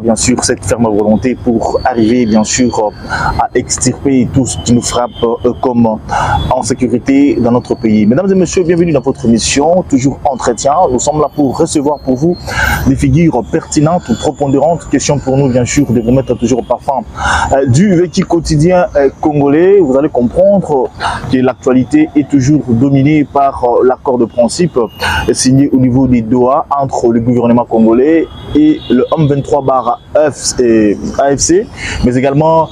bien sûr cette ferme volonté pour arriver bien sûr à extirper tout ce qui nous frappe comme en sécurité dans notre pays. Mesdames et messieurs, bienvenue dans votre émission, toujours entretien. Nous sommes là pour recevoir pour vous des figures pertinentes ou prépondérantes. Question pour nous bien sûr de vous mettre toujours au parfum du vécu quotidien congolais. Vous allez comprendre que l'actualité est toujours dominée par l'accord de principe signé au niveau des Doha entre le gouvernement congolais et le M23/AFC, mais également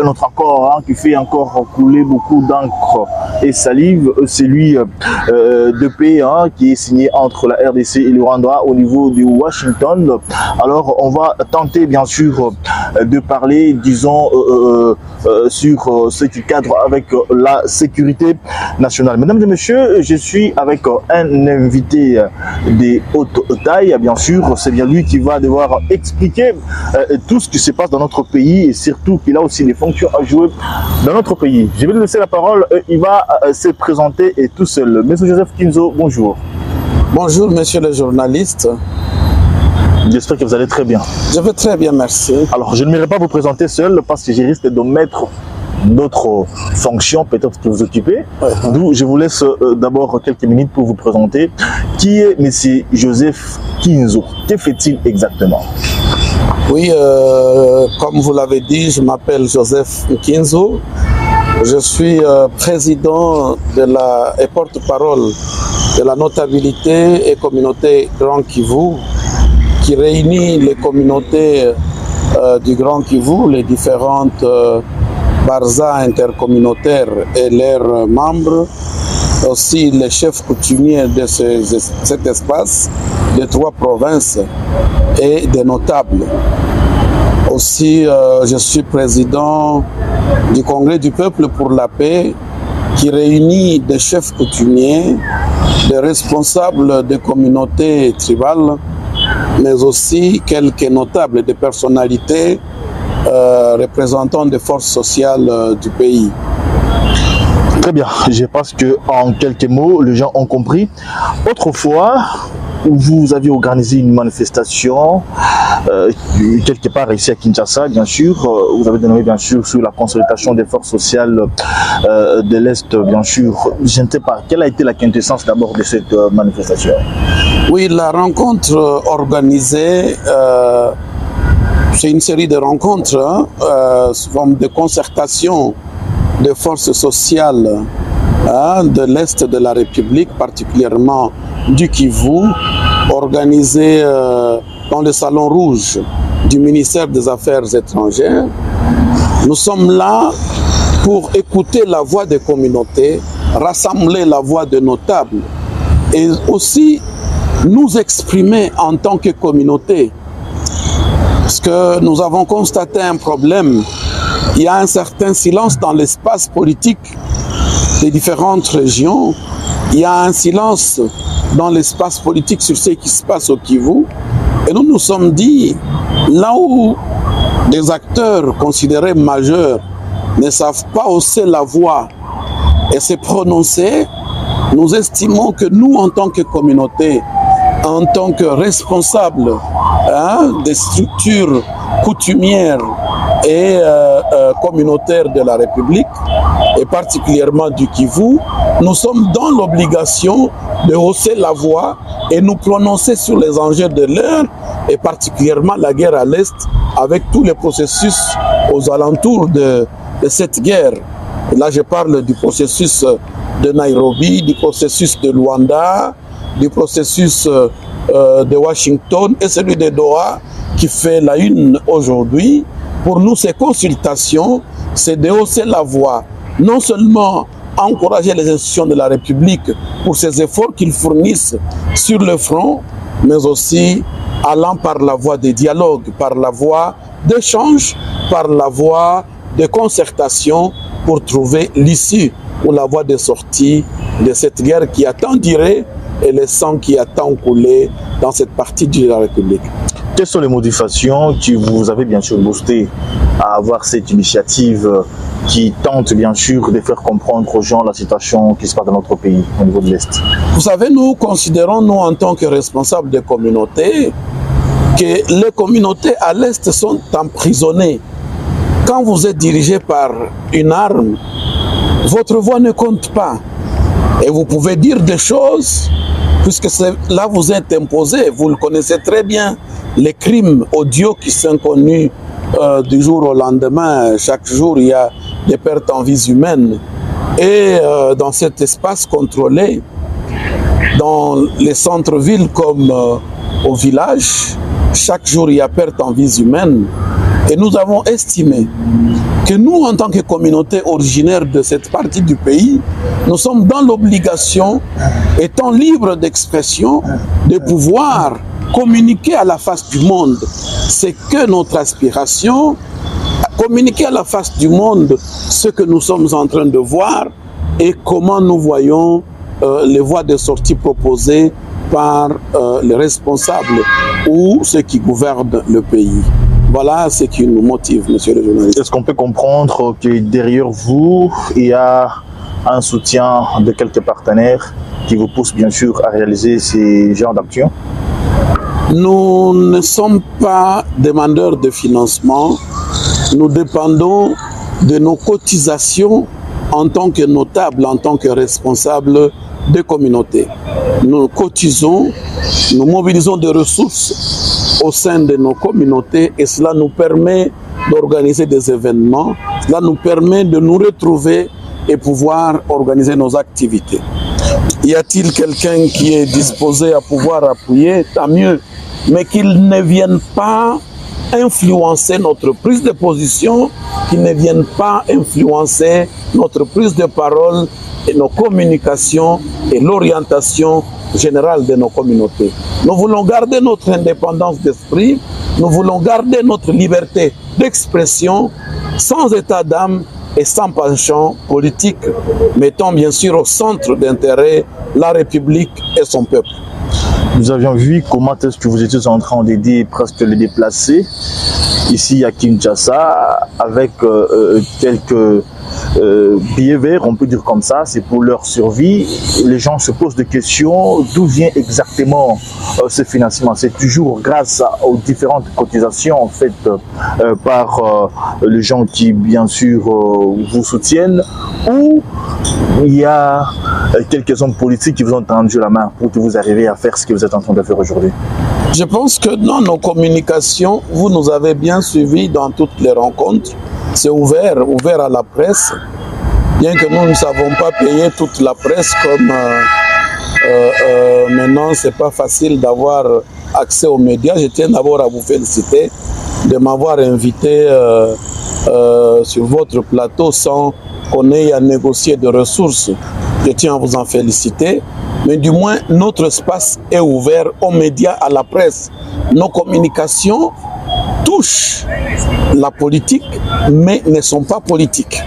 un autre accord qui fait encore couler beaucoup d'encre et salive, celui de paix qui est signé entre la RDC et le Rwanda au niveau de Washington. Alors on va tenter bien sûr de parler, disons, sur ce qui cadre avec la sécurité nationale. Mesdames et messieurs, je suis avec un invité des hautes tailles, bien sûr, c'est bien lui qui va devoir expliquer tout ce qui se passe dans notre pays et surtout qu'il a aussi des fonctions à jouer dans notre pays. Je vais lui laisser la parole, il va se présenter et tout seul. Monsieur Joseph Kinzo, bonjour. Bonjour, monsieur le journaliste. J'espère que vous allez très bien. Je vais très bien, merci. Alors, je ne m'irai pas vous présenter seul parce que je risque de mettre d'autres fonctions peut-être que vous occupez. D'où je vous laisse d'abord quelques minutes pour vous présenter. Qui est monsieur Joseph Kinzo? Que fait-il exactement? Oui, comme vous l'avez dit, je m'appelle Joseph Kinzo. Je suis président de et porte-parole de la notabilité et communauté Grand Kivu, qui réunit les communautés du Grand Kivu, les différentes barzas intercommunautaires et leurs membres, aussi les chefs coutumiers de cet espace, des 3 provinces et des notables. Aussi, je suis président du Congrès du peuple pour la paix, qui réunit des chefs coutumiers, des responsables des communautés tribales, mais aussi quelques notables, des personnalités représentant des forces sociales du pays. Très bien, je pense qu'en quelques mots, les gens ont compris. Autrefois, vous aviez organisé une manifestation quelque part ici à Kinshasa, bien sûr. Vous avez donné bien sûr sur la consultation des forces sociales de l'Est, bien sûr. Je ne sais pas, quelle a été la quintessence d'abord de cette manifestation? Oui, la rencontre organisée, c'est une série de rencontres, sous forme de concertation des forces sociales de l'Est de la République, particulièrement du Kivu, organisées dans le Salon Rouge du ministère des Affaires étrangères. Nous sommes là pour écouter la voix des communautés, rassembler la voix des notables et aussi nous exprimer en tant que communauté. Parce que nous avons constaté un problème. Il y a un certain silence dans l'espace politique des différentes régions. Il y a un silence dans l'espace politique sur ce qui se passe au Kivu. Et nous nous sommes dit, là où des acteurs considérés majeurs ne savent pas hausser la voix et se prononcer, nous estimons que nous, en tant que communauté, en tant que responsables des structures coutumières et communautaires de la République, et particulièrement du Kivu, nous sommes dans l'obligation de hausser la voix et nous prononcer sur les enjeux de l'heure, et particulièrement la guerre à l'Est, avec tous les processus aux alentours de cette guerre. Et là, je parle du processus de Nairobi, du processus de Luanda, du processus de Washington et celui de Doha qui fait la une aujourd'hui. Pour nous, ces consultations, c'est de hausser la voix, non seulement encourager les institutions de la République pour ces efforts qu'ils fournissent sur le front, mais aussi allant par la voie des dialogues, par la voie d'échange, par la voie de concertation pour trouver l'issue ou la voie de sortie de cette guerre qui a tant duré et le sang qui a tant coulé dans cette partie de la République. Quelles sont les motivations qui vous avez bien sûr boosté à avoir cette initiative qui tente bien sûr de faire comprendre aux gens la situation qui se passe dans notre pays au niveau de l'Est? Vous savez, nous considérons, nous en tant que responsables des communautés, que les communautés à l'Est sont emprisonnées. Quand vous êtes dirigé par une arme, votre voix ne compte pas. Et vous pouvez dire des choses, puisque là vous êtes imposé. Vous le connaissez très bien, les crimes odieux qui sont connus du jour au lendemain. Chaque jour, il y a des pertes en vies humaines. Et dans cet espace contrôlé, dans les centres-villes comme au village, chaque jour, il y a perte en vies humaines. Et nous avons estimé que nous, en tant que communauté originaire de cette partie du pays, nous sommes dans l'obligation, étant libres d'expression, de pouvoir communiquer à la face du monde. C'est que notre aspiration, communiquer à la face du monde ce que nous sommes en train de voir et comment nous voyons les voies de sortie proposées par les responsables ou ceux qui gouvernent le pays. Voilà ce qui nous motive, monsieur le journaliste. Est-ce qu'on peut comprendre que derrière vous, il y a un soutien de quelques partenaires qui vous poussent bien sûr à réaliser ces genres d'actions? Nous ne sommes pas demandeurs de financement. Nous dépendons de nos cotisations en tant que notables, en tant que responsables des communautés. Nous cotisons, nous mobilisons des ressources au sein de nos communautés et cela nous permet d'organiser des événements, cela nous permet de nous retrouver et pouvoir organiser nos activités. Y a-t-il quelqu'un qui est disposé à pouvoir appuyer? Tant mieux, mais qu'il ne vienne pas influencer notre prise de position, qu'il ne vienne pas influencer notre prise de parole et nos communications et l'orientation générale de nos communautés. Nous voulons garder notre indépendance d'esprit, nous voulons garder notre liberté d'expression sans état d'âme et sans penchant politique, mettant bien sûr au centre d'intérêt la République et son peuple. Nous avions vu comment est-ce que vous étiez en train d'aider presque les déplacés ici à Kinshasa avec quelques billets verts, on peut dire comme ça, c'est pour leur survie. Les gens se posent des questions, d'où vient exactement ce financement? C'est toujours grâce aux différentes cotisations faites par les gens qui bien sûr vous soutiennent, ou il y a quelques hommes politiques qui vous ont tendu la main pour que vous arriviez à faire ce que vous êtes en train de faire aujourd'hui? Je pense que dans nos communications, vous nous avez bien suivis dans toutes les rencontres. C'est ouvert à la presse, bien que nous ne savons pas payer toute la presse comme maintenant c'est pas facile d'avoir accès aux médias. Je tiens d'abord à vous féliciter de m'avoir invité sur votre plateau sans qu'on ait à négocier de ressources. Je tiens à vous en féliciter, mais du moins notre espace est ouvert aux médias, à la presse. Nos communications touchent la politique, mais ne sont pas politiques.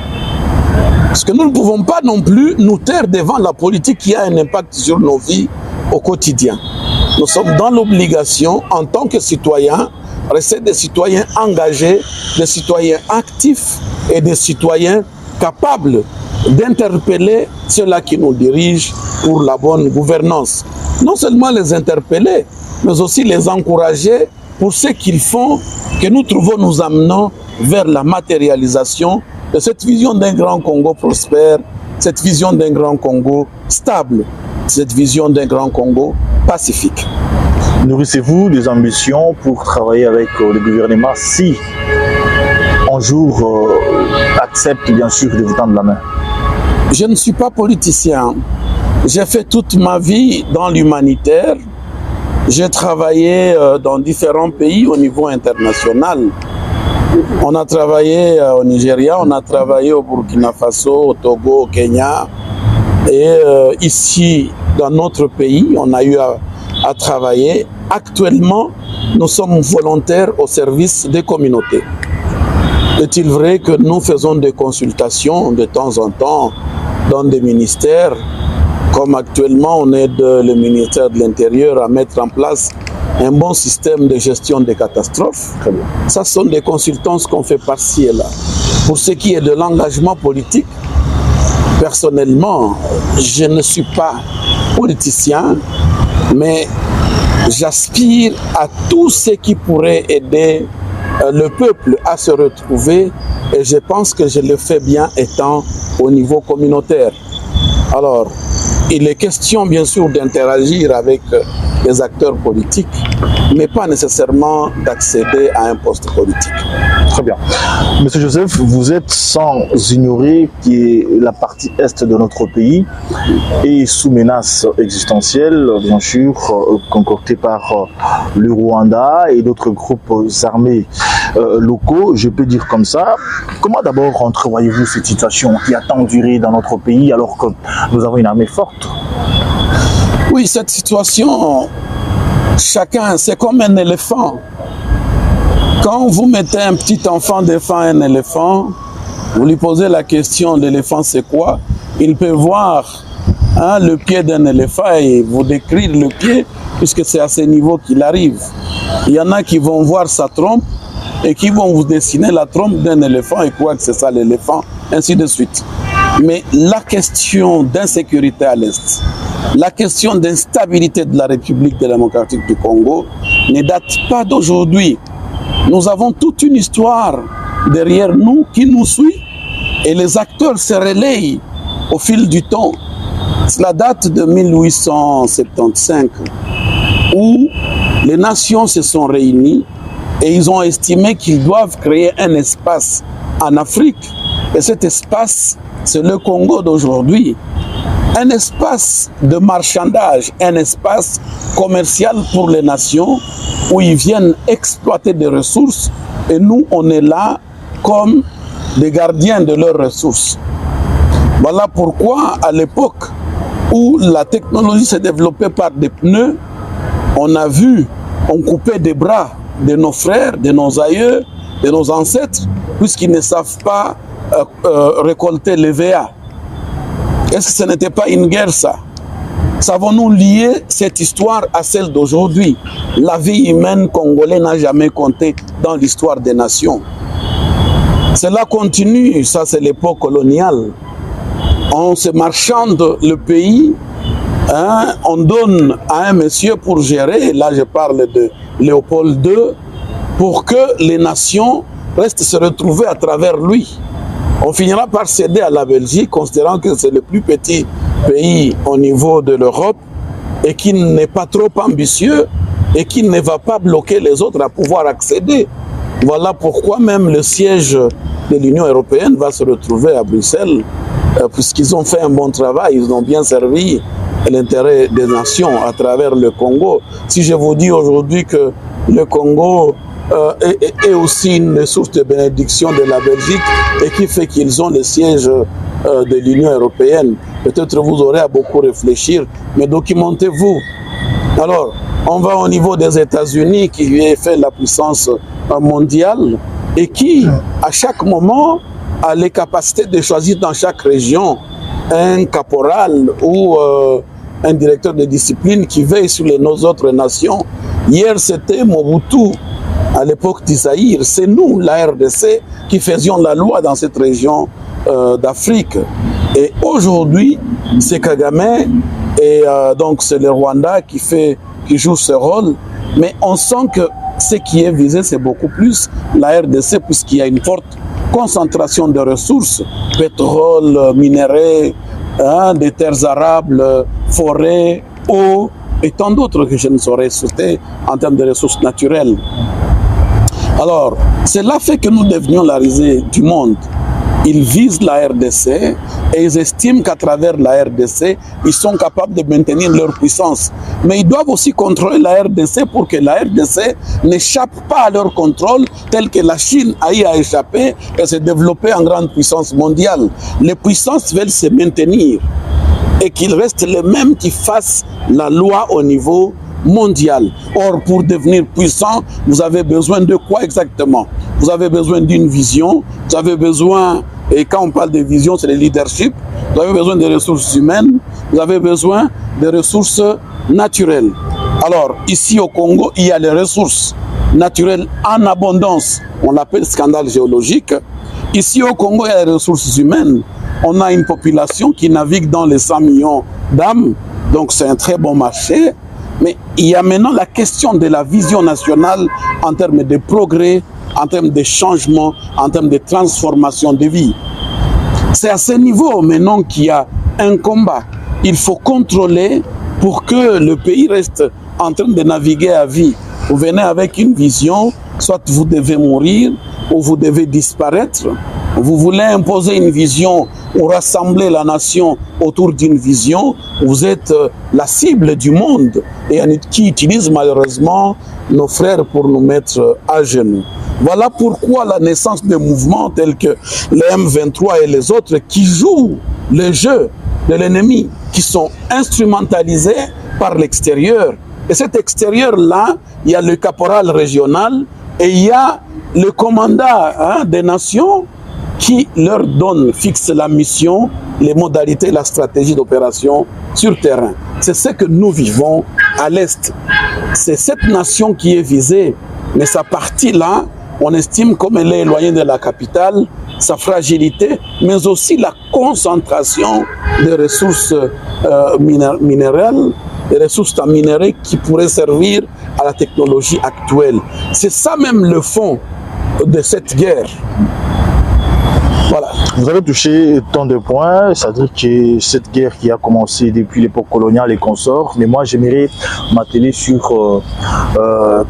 Parce que nous ne pouvons pas non plus nous taire devant la politique qui a un impact sur nos vies au quotidien. Nous sommes dans l'obligation, en tant que citoyens, rester des citoyens engagés, des citoyens actifs et des citoyens capables d'interpeller ceux-là qui nous dirigent pour la bonne gouvernance. Non seulement les interpeller, mais aussi les encourager pour ce qu'ils font, que nous trouvons nous amenant vers la matérialisation de cette vision d'un grand Congo prospère, cette vision d'un grand Congo stable, cette vision d'un grand Congo pacifique. Nourrissez-vous des ambitions pour travailler avec le gouvernement si un jour accepte bien sûr de vous tendre la main? Je ne suis pas politicien. J'ai fait toute ma vie dans l'humanitaire. J'ai travaillé dans différents pays au niveau international. On a travaillé au Nigeria, on a travaillé au Burkina Faso, au Togo, au Kenya. Et ici, dans notre pays, on a eu à travailler. Actuellement, nous sommes volontaires au service des communautés. Est-il vrai que nous faisons des consultations de temps en temps dans des ministères, comme actuellement on aide le ministère de l'Intérieur à mettre en place un bon système de gestion des catastrophes. Ça sont des consultances qu'on fait par-ci et là. Pour ce qui est de l'engagement politique, personnellement, je ne suis pas politicien, mais j'aspire à tout ce qui pourrait aider le peuple à se retrouver, et je pense que je le fais bien étant au niveau communautaire. Alors, il est question bien sûr d'interagir avec les acteurs politiques, mais pas nécessairement d'accéder à un poste politique. Très bien. Monsieur Joseph, vous êtes sans ignorer que la partie est de notre pays est sous menace existentielle, bien sûr, concoctée par le Rwanda et d'autres groupes armés locaux, je peux dire comme ça. Comment d'abord entrevoyez-vous cette situation qui a tant duré dans notre pays alors que nous avons une armée forte? Oui, cette situation, chacun, c'est comme un éléphant. Quand vous mettez un petit enfant devant un éléphant, vous lui posez la question, l'éléphant c'est quoi? Il peut voir le pied d'un éléphant et vous décrire le pied, puisque c'est à ce niveau qu'il arrive. Il y en a qui vont voir sa trompe et qui vont vous dessiner la trompe d'un éléphant et croire que c'est ça l'éléphant, ainsi de suite. Mais la question d'insécurité à l'Est, la question d'instabilité de la République démocratique du Congo ne date pas d'aujourd'hui. Nous avons toute une histoire derrière nous qui nous suit et les acteurs se relayent au fil du temps. Cela date de 1875 où les nations se sont réunies et ils ont estimé qu'ils doivent créer un espace en Afrique. Et cet espace, c'est le Congo d'aujourd'hui. Un espace de marchandage, un espace commercial pour les nations où ils viennent exploiter des ressources et nous, on est là comme des gardiens de leurs ressources. Voilà pourquoi, à l'époque où la technologie s'est développée par des pneus, on a vu, on coupait des bras de nos frères, de nos aïeux, de nos ancêtres, puisqu'ils ne savent pas récolter les VA. Est-ce que ce n'était pas une guerre, ça? Savons-nous lier cette histoire à celle d'aujourd'hui? La vie humaine congolaise n'a jamais compté dans l'histoire des nations. Cela continue, ça c'est l'époque coloniale. On se marchande le pays, on donne à un monsieur pour gérer, là je parle de Léopold II, pour que les nations restent se retrouver à travers lui. On finira par céder à la Belgique, considérant que c'est le plus petit pays au niveau de l'Europe et qui n'est pas trop ambitieux et qui ne va pas bloquer les autres à pouvoir accéder. Voilà pourquoi même le siège de l'Union européenne va se retrouver à Bruxelles, puisqu'ils ont fait un bon travail, ils ont bien servi l'intérêt des nations à travers le Congo. Si je vous dis aujourd'hui que le Congo est aussi une source de bénédiction de la Belgique et qui fait qu'ils ont le siège de l'Union européenne, peut-être vous aurez à beaucoup réfléchir, mais documentez-vous. Alors, on va au niveau des États-Unis qui est fait la puissance mondiale et qui, à chaque moment, a les capacités de choisir dans chaque région un caporal ou un directeur de discipline qui veille sur nos autres nations. Hier, c'était Mobutu. À l'époque d'Isaïr, c'est nous, la RDC, qui faisions la loi dans cette région d'Afrique. Et aujourd'hui, c'est Kagame et donc c'est le Rwanda qui joue ce rôle. Mais on sent que ce qui est visé, c'est beaucoup plus la RDC, puisqu'il y a une forte concentration de ressources, pétrole, minerais, des terres arables, forêts, eau, et tant d'autres que je ne saurais citer en termes de ressources naturelles. Alors, cela fait que nous devenions la risée du monde. Ils visent la RDC et ils estiment qu'à travers la RDC, ils sont capables de maintenir leur puissance. Mais ils doivent aussi contrôler la RDC pour que la RDC n'échappe pas à leur contrôle, tel que la Chine a échappé et s'est développée en grande puissance mondiale. Les puissances veulent se maintenir et qu'il reste les mêmes qui fassent la loi au niveau mondial. Or, pour devenir puissant, vous avez besoin de quoi exactement? Vous avez besoin d'une vision, vous avez besoin, et quand on parle de vision, c'est le leadership, vous avez besoin de ressources humaines, vous avez besoin de ressources naturelles. Alors, ici au Congo, il y a les ressources naturelles en abondance, on l'appelle scandale géologique. Ici au Congo, il y a les ressources humaines. On a une population qui navigue dans les 100 millions d'âmes, donc c'est un très bon marché. Mais il y a maintenant la question de la vision nationale en termes de progrès, en termes de changement, en termes de transformation de vie. C'est à ce niveau maintenant qu'il y a un combat. Il faut contrôler pour que le pays reste en train de naviguer à vie. Vous venez avec une vision, soit vous devez mourir ou vous devez disparaître. Vous voulez imposer une vision ou rassembler la nation autour d'une vision, vous êtes la cible du monde et qui utilise malheureusement nos frères pour nous mettre à genoux. Voilà pourquoi la naissance de mouvements tels que les M23 et les autres qui jouent le jeu de l'ennemi, qui sont instrumentalisés par l'extérieur. Et cet extérieur-là, il y a le caporal régional et il y a le commandant des nations qui leur donne, fixe la mission, les modalités, la stratégie d'opération sur terrain. C'est ce que nous vivons à l'Est. C'est cette nation qui est visée, mais sa partie-là, on estime comme elle est éloignée de la capitale, sa fragilité, mais aussi la concentration des ressources minérales, des ressources à minerais qui pourraient servir à la technologie actuelle. C'est ça même le fond de cette guerre. Voilà. Vous avez touché tant de points, c'est-à-dire que cette guerre qui a commencé depuis l'époque coloniale et consorts, mais moi j'aimerais m'atteler sur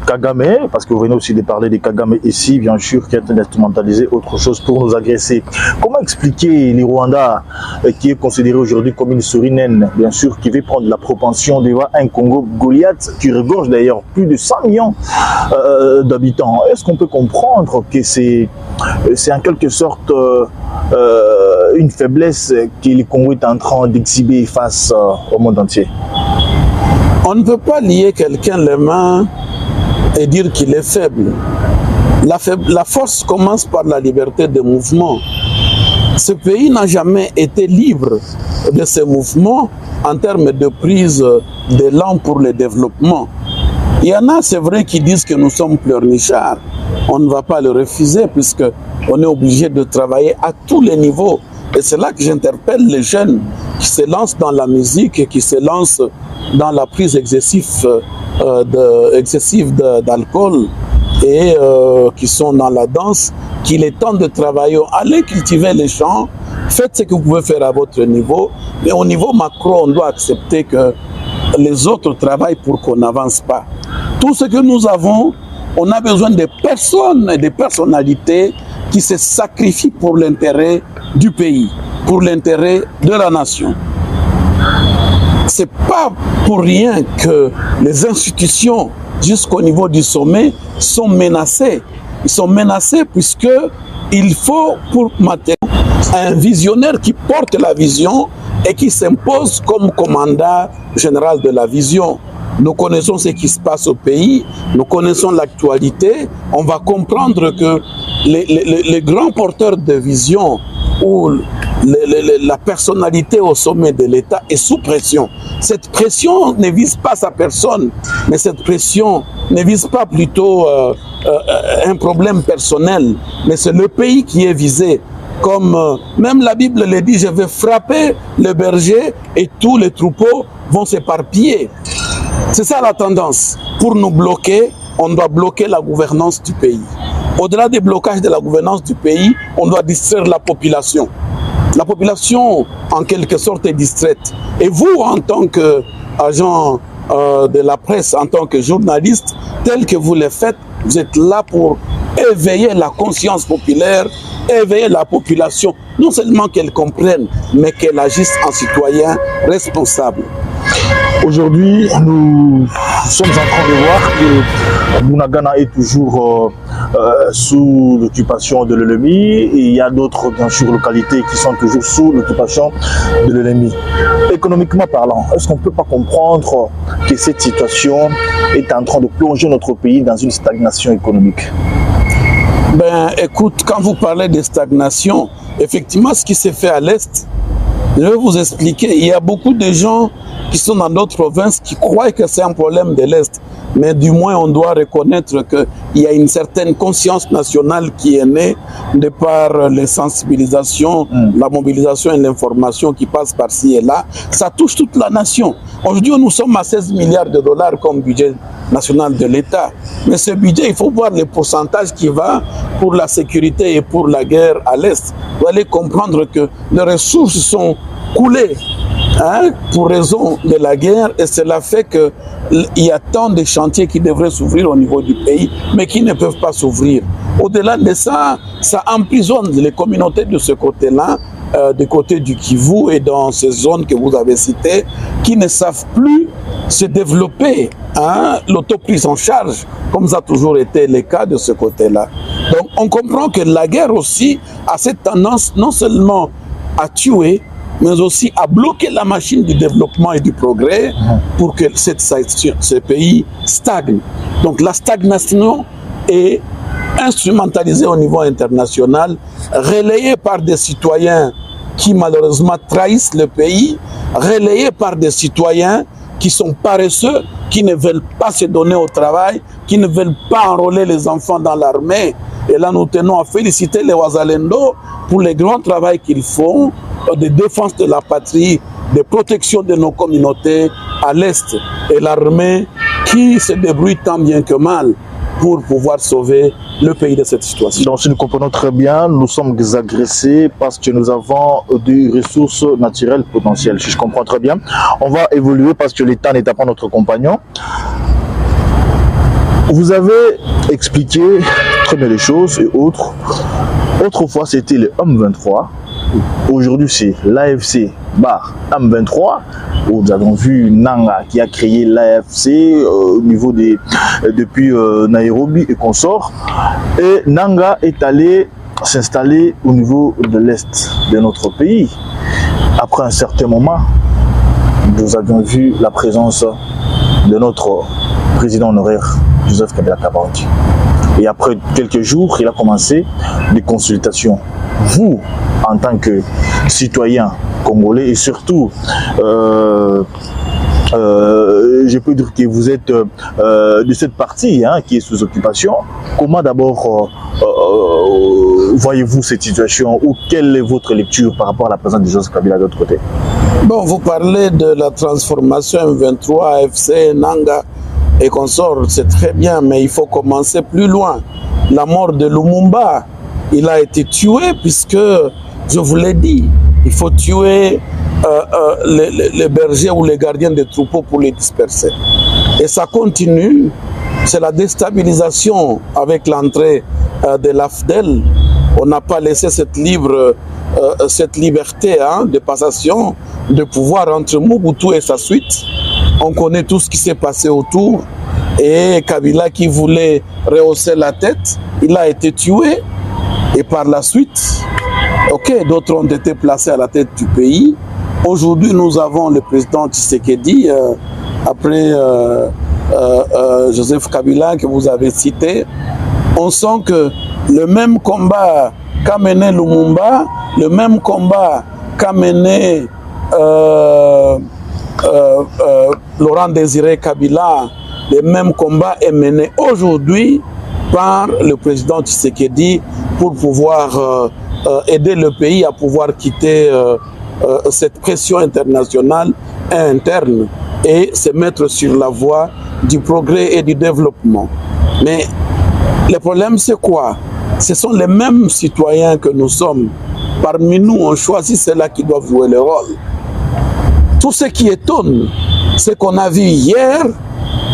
Kagame, parce que vous venez aussi de parler de Kagame ici, bien sûr, qui est en train d'instrumentaliser autre chose pour nous agresser. Comment expliquer les Rwandais, qui est considéré aujourd'hui comme une souris naine, bien sûr, qui veut prendre la propension devant un Congo Goliath, qui regorge d'ailleurs plus de 100 millions d'habitants. Est-ce qu'on peut comprendre que c'est en quelque sorte une faiblesse que le Congo est en train d'exhiber face au monde entier? On ne peut pas lier quelqu'un les mains et dire qu'il est faible. La force commence par la liberté de mouvement. Ce pays n'a jamais été libre de ces mouvements en termes de prise d'élan pour le développement. Il y en a, c'est vrai, qui disent que nous sommes pleurnichards. On ne va pas le refuser puisque on est obligé de travailler à tous les niveaux. Et c'est là que j'interpelle les jeunes qui se lancent dans la musique et qui se lancent dans la prise excessive d'alcool et qui sont dans la danse, qu'il est temps de travailler. Allez cultiver les champs, faites ce que vous pouvez faire à votre niveau. Mais au niveau macro, on doit accepter que les autres travaillent pour qu'on n'avance pas. Tout ce que nous avons, on a besoin de personnes et de personnalités qui se sacrifient pour l'intérêt du pays, pour l'intérêt de la nation. C'est pas pour rien que les institutions, jusqu'au niveau du sommet, sont menacées. Ils sont menacés puisqu'il faut, pour Mathéo, un visionnaire qui porte la vision et qui s'impose comme commandant général de la vision. Nous connaissons ce qui se passe au pays, nous connaissons l'actualité, on va comprendre que les grands porteurs de vision ou la personnalité au sommet de l'État est sous pression. Cette pression ne vise pas sa personne, mais cette pression ne vise pas plutôt un problème personnel, mais c'est le pays qui est visé. Comme même la Bible le dit, je vais frapper le berger et tous les troupeaux vont s'éparpiller. C'est ça la tendance. Pour nous bloquer, on doit bloquer la gouvernance du pays. Au-delà des blocages de la gouvernance du pays, on doit distraire la population. La population, en quelque sorte, est distraite. Et vous, en tant qu'agent de la presse, en tant que journaliste, tel que vous le faites, vous êtes là pour éveiller la conscience populaire, éveiller la population, non seulement qu'elle comprenne, mais qu'elle agisse en citoyen responsable. Aujourd'hui, nous sommes en train de voir que Bunagana est toujours sous l'occupation de l'ennemi et il y a d'autres, bien sûr, localités qui sont toujours sous l'occupation de l'ennemi. Économiquement parlant, est-ce qu'on ne peut pas comprendre que cette situation est en train de plonger notre pays dans une stagnation économique? Ben, écoute, quand vous parlez de stagnation, effectivement, ce qui s'est fait à l'Est, je vais vous expliquer. Il y a beaucoup de gens qui sont dans d'autres provinces qui croient que c'est un problème de l'Est. mais du moins on doit reconnaître qu'il y a une certaine conscience nationale qui est née de par les sensibilisations, la mobilisation et l'information qui passe par-ci et là. Ça touche toute la nation. Aujourd'hui, nous sommes à 16 milliards de dollars comme budget national de l'État. Mais ce budget, il faut voir le pourcentage qui va pour la sécurité et pour la guerre à l'Est. Vous allez comprendre que les ressources sont coulées pour raison de la guerre, et cela fait qu'il y a tant de chantiers qui devraient s'ouvrir au niveau du pays, mais qui ne peuvent pas s'ouvrir. Au-delà de ça, ça emprisonne les communautés de ce côté-là, du côté du Kivu et dans ces zones que vous avez citées, qui ne savent plus se développer, l'autoprise en charge, comme ça a toujours été le cas de ce côté-là. Donc on comprend que la guerre aussi a cette tendance non seulement à tuer, mais aussi à bloquer la machine du développement et du progrès pour que ce pays stagne. Donc la stagnation est instrumentalisée au niveau international, relayée par des citoyens qui malheureusement trahissent le pays, relayée par des citoyens qui sont paresseux, qui ne veulent pas se donner au travail, qui ne veulent pas enrôler les enfants dans l'armée. Et là, nous tenons à féliciter les Wazalendo pour le grand travail qu'ils font de défense de la patrie, de protection de nos communautés à l'Est. Et l'armée qui se débrouille tant bien que mal pour pouvoir sauver le pays de cette situation. Donc, si nous comprenons très bien, nous sommes agressés parce que nous avons des ressources naturelles potentielles. Si je comprends très bien, on va évoluer parce que l'État n'est pas notre compagnon. Vous avez expliqué très bien les choses et autres. Autrefois, c'était le M23. Aujourd'hui, c'est l'AFC M23. Nous avons vu Nanga qui a créé l'AFC au niveau depuis Nairobi et consorts. Et Nanga est allé s'installer au niveau de l'Est de notre pays. Après un certain moment, nous avions vu la présence de notre président honoraire, Joseph Kabila Kabange. Et après quelques jours, il a commencé des consultations. Vous, en tant que citoyen congolais, et surtout, je peux dire que vous êtes de cette partie qui est sous occupation, comment d'abord voyez-vous cette situation, ou quelle est votre lecture par rapport à la présence de Joseph Kabila de l'autre côté? Bon, vous parlez de la transformation M23, AFC, Nanga et consorts, c'est très bien, mais il faut commencer plus loin. La mort de Lumumba, il a été tué puisque, je vous l'ai dit, il faut tuer les bergers ou les gardiens des troupeaux pour les disperser. Et ça continue, c'est la déstabilisation avec l'entrée de l'AFDEL. On n'a pas laissé cette liberté de passation de pouvoir entre Mobutu et sa suite. On connaît tout ce qui s'est passé autour. Et Kabila qui voulait rehausser la tête, il a été tué. Et par la suite, d'autres ont été placés à la tête du pays. Aujourd'hui, nous avons le président Tshisekedi, après Joseph Kabila que vous avez cité. On sent que le même combat qu'a mené Lumumba, le même combat qu'a mené Laurent Désiré Kabila, le même combat est mené aujourd'hui par le président Tshisekedi pour pouvoir aider le pays à pouvoir quitter cette pression internationale et interne et se mettre sur la voie du progrès et du développement. Mais le problème, c'est quoi? Ce sont les mêmes citoyens que nous sommes. Parmi nous, on choisit ceux-là qui doivent jouer le rôle. Tout ce qui étonne, c'est qu'on a vu hier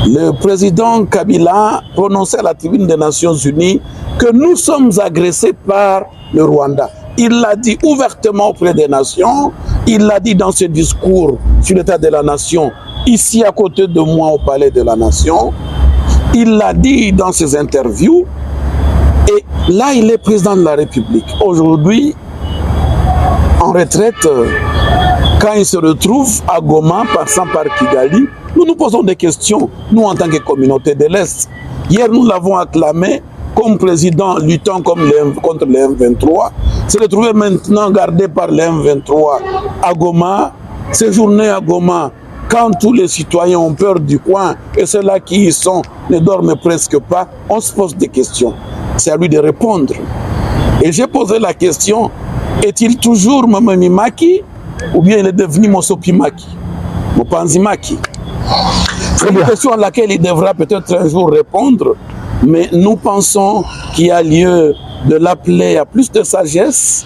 le président Kabila prononcer à la tribune des Nations Unies que nous sommes agressés par le Rwanda. Il l'a dit ouvertement auprès des nations, il l'a dit dans ses discours sur l'état de la nation, ici à côté de moi au palais de la nation, il l'a dit dans ses interviews, et là il est président de la République. Aujourd'hui, en retraite, quand il se retrouve à Goma, passant par Kigali, nous nous posons des questions, nous en tant que communauté de l'Est. Hier, nous l'avons acclamé comme président luttant contre le M23, se retrouver maintenant gardé par le M23 à Goma, séjourner à Goma quand tous les citoyens ont peur du coin et ceux-là qui y sont ne dorment presque pas, on se pose des questions. C'est à lui de répondre. Et j'ai posé la question, est-il toujours Mamami Maki ou bien il est devenu Mosopi Maki, Mopanzi Maki? C'est une question à laquelle il devra peut-être un jour répondre, mais nous pensons qu'il y a lieu de l'appeler à plus de sagesse,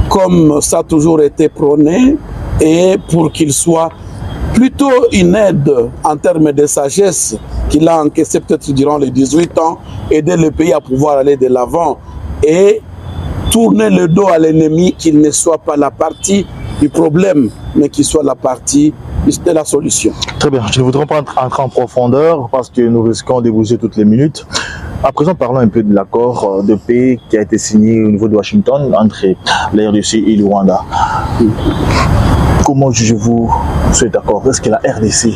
comme ça a toujours été prôné, et pour qu'il soit plutôt une aide en termes de sagesse qu'il a encaissé peut-être durant les 18 ans, aider le pays à pouvoir aller de l'avant et tourner le dos à l'ennemi, qu'il ne soit pas la partie du problème, mais qu'il soit la partie de la solution. Très bien, je ne voudrais pas entrer en profondeur parce que nous risquons de bouger toutes les minutes. À présent, parlons un peu de l'accord de paix qui a été signé au niveau de Washington entre la RDC et le Rwanda. Comment jugez-vous cet accord? Est-ce que la RDC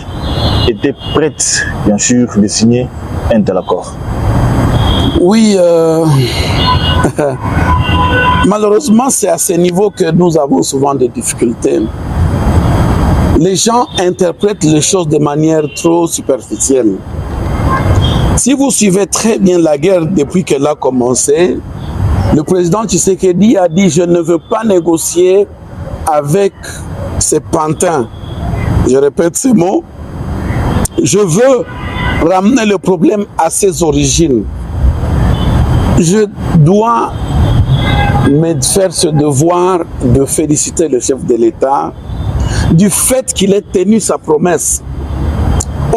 était prête, bien sûr, de signer un tel accord? Oui, malheureusement, c'est à ce niveau que nous avons souvent des difficultés. Les gens interprètent les choses de manière trop superficielle. Si vous suivez très bien la guerre depuis qu'elle a commencé, le président Tshisekedi a dit « Je ne veux pas négocier avec ces pantins ». Je répète ces mots. Je veux ramener le problème à ses origines. Je dois me faire ce devoir de féliciter le chef de l'État du fait qu'il ait tenu sa promesse.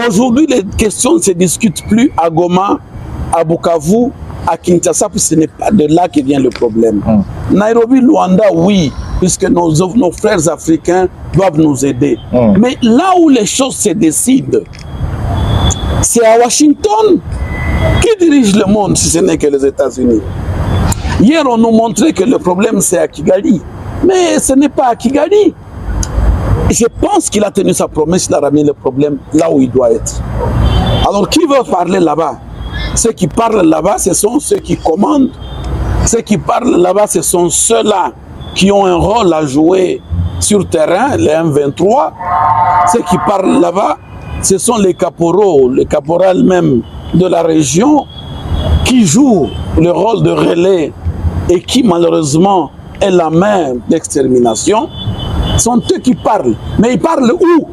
Aujourd'hui, les questions ne se discutent plus à Goma, à Bukavu, à Kinshasa, puisque ce n'est pas de là que vient le problème. Nairobi, Luanda, oui, puisque nos frères africains doivent nous aider. Mais là où les choses se décident, c'est à Washington. Qui dirige le monde si ce n'est que les États-Unis? Hier, on nous montrait que le problème c'est à Kigali. Mais ce n'est pas à Kigali. Je pense qu'il a tenu sa promesse, il a ramené le problème là où il doit être. Alors, qui veut parler là-bas? Ceux qui parlent là-bas, ce sont ceux qui commandent. Ceux qui parlent là-bas, ce sont ceux-là qui ont un rôle à jouer sur terrain, les M23. Ceux qui parlent là-bas, ce sont les caporaux, les caporals même de la région, qui jouent le rôle de relais et qui malheureusement est la main d'extermination. Sont eux qui parlent. Mais ils parlent où?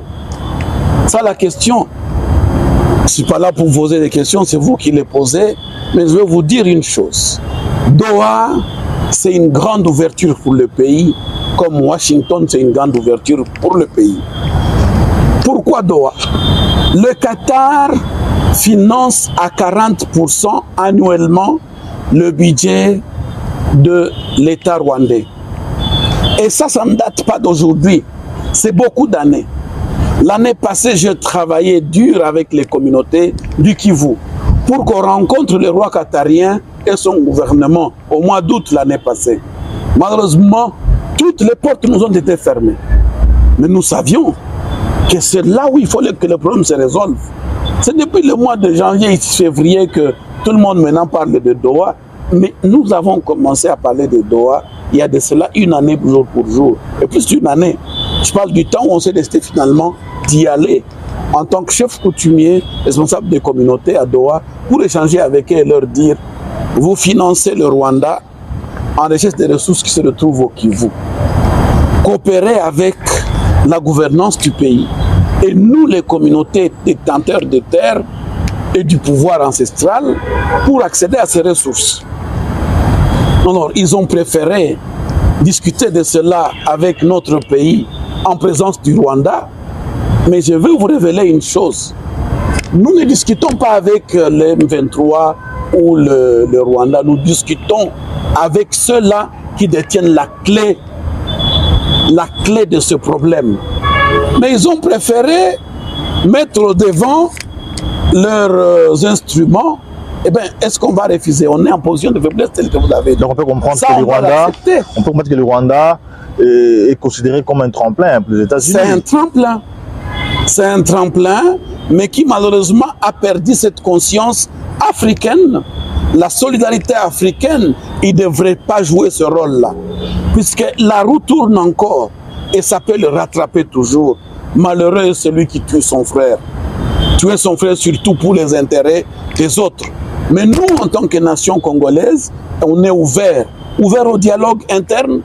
Ça la question. Je ne suis pas là pour vous poser des questions, c'est vous qui les posez. Mais je vais vous dire une chose. Doha, c'est une grande ouverture pour le pays, comme Washington, c'est une grande ouverture pour le pays. Pourquoi Doha? Le Qatar finance à 40% annuellement le budget de l'État rwandais. Et ça ne date pas d'aujourd'hui, c'est beaucoup d'années. L'année passée, je travaillais dur avec les communautés du Kivu pour qu'on rencontre le roi qatarien et son gouvernement au mois d'août l'année passée. Malheureusement, toutes les portes nous ont été fermées. Mais nous savions que c'est là où il fallait que le problème se résolve. C'est depuis le mois de janvier et février que tout le monde maintenant parle de Doha. Mais nous avons commencé à parler de Doha il y a de cela une année jour pour jour. Et plus d'une année. Je parle du temps où on s'est décidé finalement d'y aller en tant que chef coutumier, responsable des communautés à Doha, pour échanger avec eux et leur dire « Vous financez le Rwanda en recherche des ressources qui se retrouvent au Kivu. Coopérez avec la gouvernance du pays. Et nous, les communautés détenteurs de terre et du pouvoir ancestral, pour accéder à ces ressources. » Alors, ils ont préféré discuter de cela avec notre pays en présence du Rwanda. Mais je veux vous révéler une chose. Nous ne discutons pas avec les M23 ou le Rwanda. Nous discutons avec ceux-là qui détiennent la clé de ce problème. Mais ils ont préféré mettre au devant leurs instruments. Eh bien, est-ce qu'on va refuser? On est en position de faiblesse telle que vous l'avez dit. Donc on peut comprendre que le Rwanda est considéré comme un tremplin pour les États-Unis. C'est un tremplin. C'est un tremplin, mais qui malheureusement a perdu cette conscience africaine. La solidarité africaine, il ne devrait pas jouer ce rôle-là. Puisque la roue tourne encore et ça peut le rattraper toujours. malheureux est celui qui tue son frère. Tuer son frère surtout pour les intérêts des autres. Mais nous, en tant que nation congolaise, on est ouvert au dialogue interne,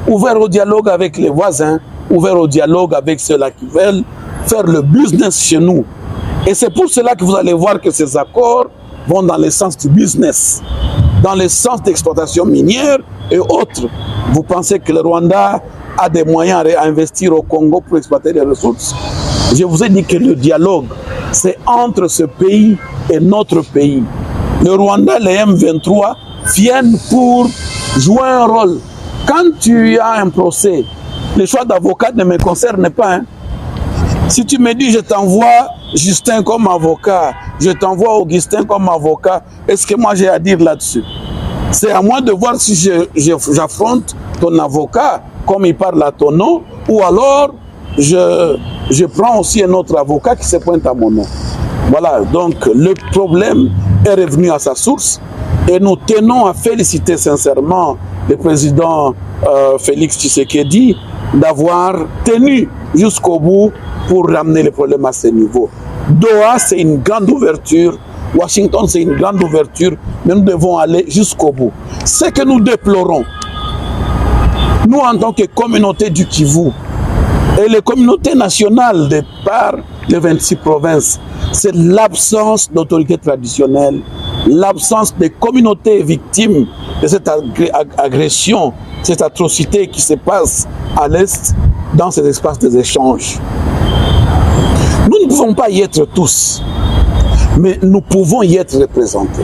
ouvert au dialogue avec les voisins, ouvert au dialogue avec ceux-là qui veulent faire le business chez nous. Et c'est pour cela que vous allez voir que ces accords vont dans le sens du business, dans le sens d'exploitation minière et autres. Vous pensez que le Rwanda a des moyens à investir au Congo pour exploiter les ressources? Je vous ai dit que le dialogue, c'est entre ce pays et notre pays. Le Rwanda, les M23 viennent pour jouer un rôle. Quand tu as un procès, le choix d'avocat ne me concerne pas. Hein. Si tu me dis je t'envoie Justin comme avocat, je t'envoie Augustin comme avocat, est-ce que moi j'ai à dire là-dessus? C'est à moi de voir si j'affronte ton avocat comme il parle à ton nom, ou alors je prends aussi un autre avocat qui se pointe à mon nom. Voilà, donc le problème est revenu à sa source et nous tenons à féliciter sincèrement le président Félix Tshisekedi d'avoir tenu jusqu'au bout pour ramener le problème à ce niveau. Doha, c'est une grande ouverture. Washington, c'est une grande ouverture, mais nous devons aller jusqu'au bout. Ce que nous déplorons, nous en tant que communauté du Kivu et les communautés nationales de par les 26 provinces, c'est l'absence d'autorité traditionnelle, l'absence des communautés victimes de cette agression, cette atrocité qui se passe à l'Est dans ces espaces des échanges. Nous ne pouvons pas y être tous, mais nous pouvons y être représentés.